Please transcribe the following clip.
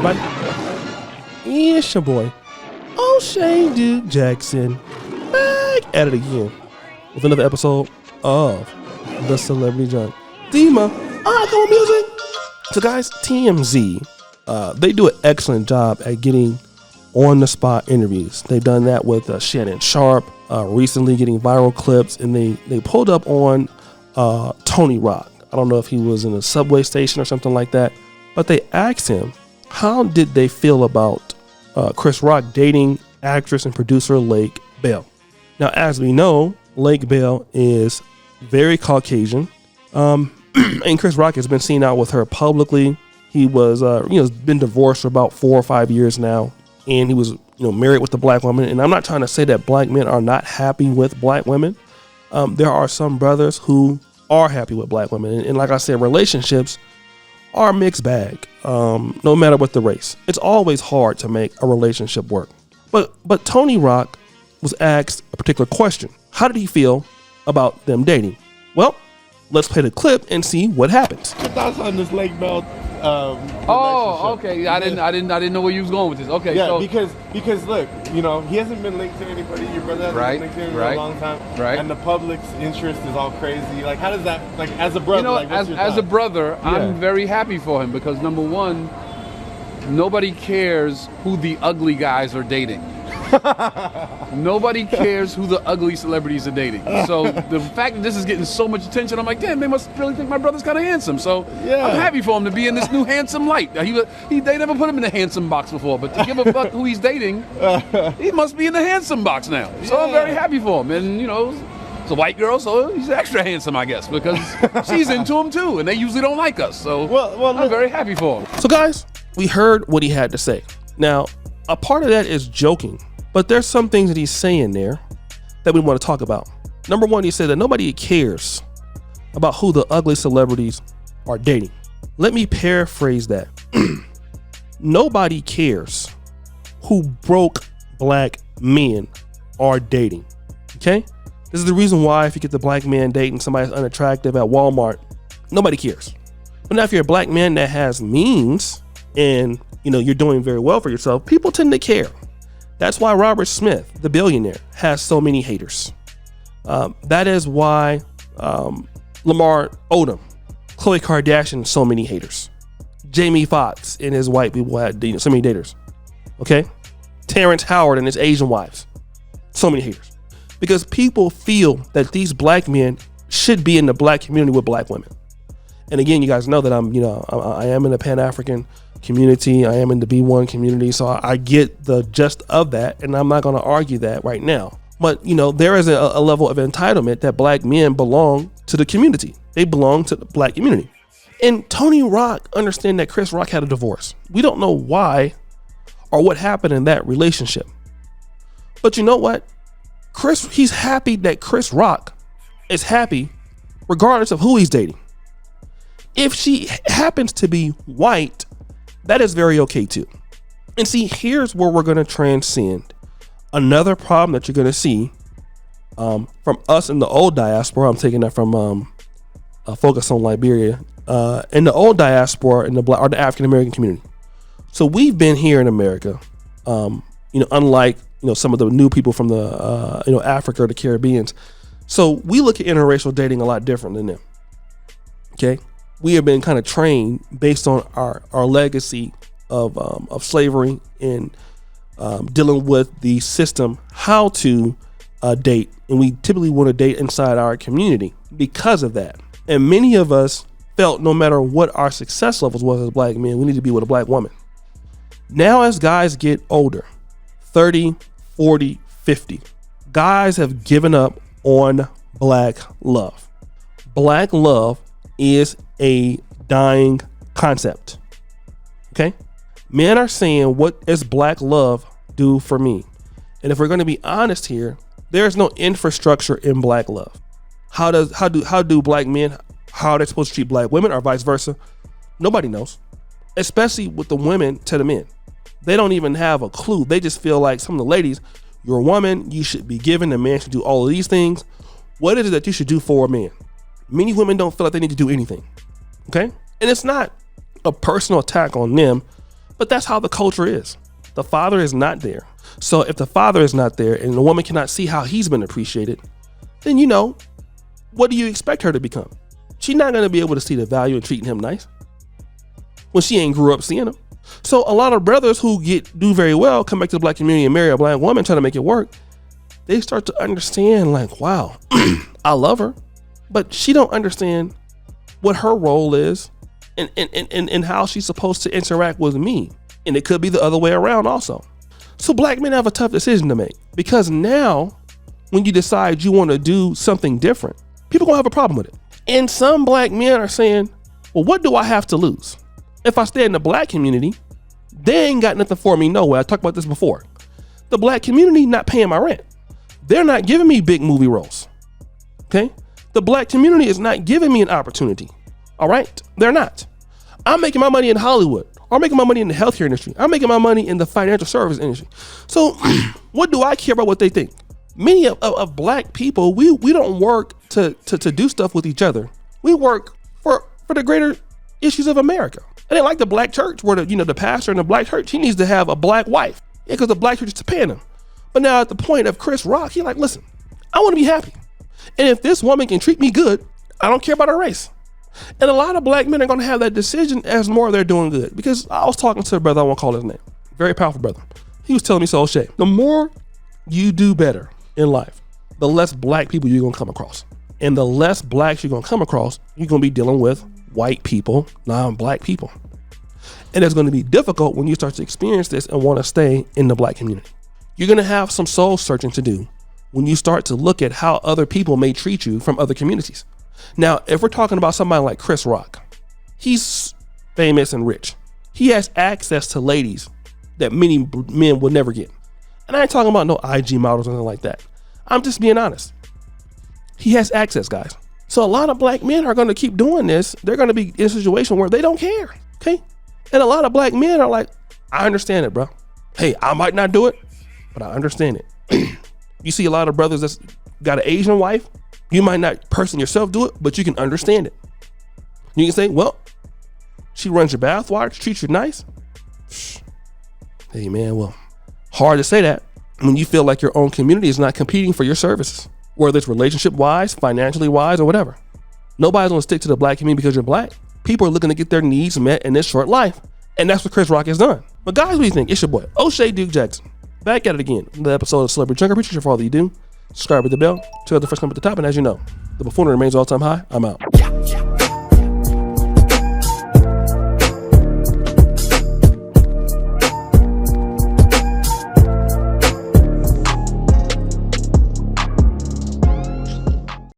everybody? It's your boy, O'Shea Duke Jackson, back at it again with another episode of The Celebrity Junk. Dima, go music. So guys, TMZ, they do an excellent job at getting on-the-spot interviews. They've done that with Shannon Sharpe, recently getting viral clips, and they pulled up on Tony Rock. I don't know if he was in a subway station or something like that, but they asked him, how did they feel about Chris Rock dating actress and producer Lake Bell? Now, as we know, Lake Bell is very Caucasian, and Chris Rock has been seen out with her publicly. He was, been divorced for about 4 or 5 years now, and he was, married with a black woman. And I'm not trying to say that black men are not happy with black women. There are some brothers who are happy with black women, and like I said, relationships are a mixed bag. No matter what the race, it's always hard to make a relationship work. But Tony Rock was asked a particular question. How did he feel about them dating? Well, let's play the clip and see what happens. Your thoughts on this Lake Bell? Okay. I didn't know where you was going with this. Okay, yeah, so because look, he hasn't been linked to anybody. Your brother hasn't been linked to anybody in a long time, right? And the public's interest is all crazy. Like, how does that, like, as a brother, as a brother, yeah. I'm very happy for him because number one, nobody cares who the ugly guys are dating. Nobody cares who the ugly celebrities are dating. So the fact that this is getting so much attention, I'm like, damn, they must really think my brother's kind of handsome. So yeah. I'm happy for him to be in this new handsome light. They never put him in the handsome box before, but to give a fuck who he's dating, he must be in the handsome box now. So yeah. I'm very happy for him. And, it's a white girl, so he's extra handsome, I guess, because she's into him too, and they usually don't like us. So I'm very happy for him. So guys, we heard what he had to say. Now, a part of that is joking. But there's some things that he's saying there that we want to talk about. Number one, he said that nobody cares about who the ugly celebrities are dating. Let me paraphrase that. Nobody cares who broke black men are dating. Okay? This is the reason why if you get the black man dating somebody that's unattractive at Walmart, nobody cares. But now if you're a black man that has means and you're doing very well for yourself, people tend to care. That's why Robert Smith, the billionaire, has so many haters. That is why Lamar Odom, Khloe Kardashian, so many haters. Jamie Foxx and his white people had so many haters. Okay? Terrence Howard and his Asian wives, so many haters. Because people feel that these black men should be in the black community with black women. And again, you guys know that I am in the Pan-African community. I am in the B1 community. So I get the gist of that. And I'm not going to argue that right now. But, there is a level of entitlement that black men belong to the community. They belong to the black community. And Tony Rock understand that Chris Rock had a divorce. We don't know why or what happened in that relationship. But you know what? He's happy that Chris Rock is happy regardless of who he's dating. If she happens to be white, that is very okay too. And see, here's where we're going to transcend another problem that you're going to see from us in the old diaspora. I'm taking that from Focus on Liberia. In the old diaspora, in the black or the African American community. So we've been here in America, unlike some of the new people from the Africa or the Caribbeans. So we look at interracial dating a lot different than them. Okay. We have been kind of trained based on our legacy of slavery and dealing with the system, how to date. And we typically want to date inside our community because of that. And many of us felt no matter what our success levels was as black men, we need to be with a black woman. Now, as guys get older, 30, 40, 50, guys have given up on black love. Black love is a dying concept. Okay? Men are saying, what does black love do for me? And if we're going to be honest here, there's no infrastructure in black love. How do black men, how are they supposed to treat black women or vice versa? Nobody knows. Especially with the women to the men. They don't even have a clue. They just feel like some of the ladies, you're a woman, you should be given, a man should do all of these things. What is it that you should do for a man? Many women don't feel like they need to do anything. Okay? And it's not a personal attack on them, But that's how the culture is. The father is not there. So if the father is not there and the woman cannot see how he's been appreciated, then what do you expect her to become? She's not going to be able to see the value in treating him nice when she ain't grew up seeing him. So a lot of brothers who do very well come back to the black community and marry a black woman trying to make it work. They start to understand like, wow, I love her, but she don't understand what her role is and how she's supposed to interact with me. And it could be the other way around also. So black men have a tough decision to make, because now when you decide you want to do something different, people gonna have a problem with it. And some black men are saying, well, what do I have to lose? If I stay in the black community, they ain't got nothing for me no way. I talked about this before. The black community not paying my rent. They're not giving me big movie roles. Okay? The black community is not giving me an opportunity. All right? They're not. I'm making my money in Hollywood. I'm making my money in the healthcare industry. I'm making my money in the financial service industry. So what do I care about what they think? Many of black people, we don't work to do stuff with each other. We work for the greater issues of America. And they like the black church where the pastor in the black church, he needs to have a black wife. Yeah, because the black church is paying him. But now at the point of Chris Rock, he's like, listen, I want to be happy. And if this woman can treat me good, I don't care about her race. And a lot of black men are going to have that decision as more they're doing good. Because I was talking to a brother, I won't call his name, very powerful brother. He was telling me, so O'Shea, the more you do better in life, the less black people you're going to come across. And the less blacks you're going to come across, you're going to be dealing with white people, non-black people. And it's going to be difficult when you start to experience this and want to stay in the black community. You're going to have some soul searching to do when you start to look at how other people may treat you from other communities. Now, if we're talking about somebody like Chris Rock, he's famous and rich. He has access to ladies that many men will never get. And I ain't talking about no IG models or anything like that. I'm just being honest. He has access, guys. So a lot of black men are going to keep doing this. They're going to be in a situation where they don't care. Okay. And a lot of black men are like, I understand it, bro. Hey, I might not do it, but I understand it. You see a lot of brothers that's got an Asian wife. You might not personally yourself do it, but you can understand it. You can say, well, she runs your bathwater, treats you nice. Hey man, well, hard to say that when you feel like your own community is not competing for your services, whether it's relationship wise, financially wise, or whatever. Nobody's gonna stick to the black community because you're black. People are looking to get their needs met in this short life. And that's what Chris Rock has done. But guys, what do you think? It's your boy, O'Shea Duke Jackson. Back at it again. The episode of Celebrity Junker. Appreciate you for all that you do. Subscribe with the bell. Check out the first number at the top. And as you know, the buffoonery remains all time high. I'm out.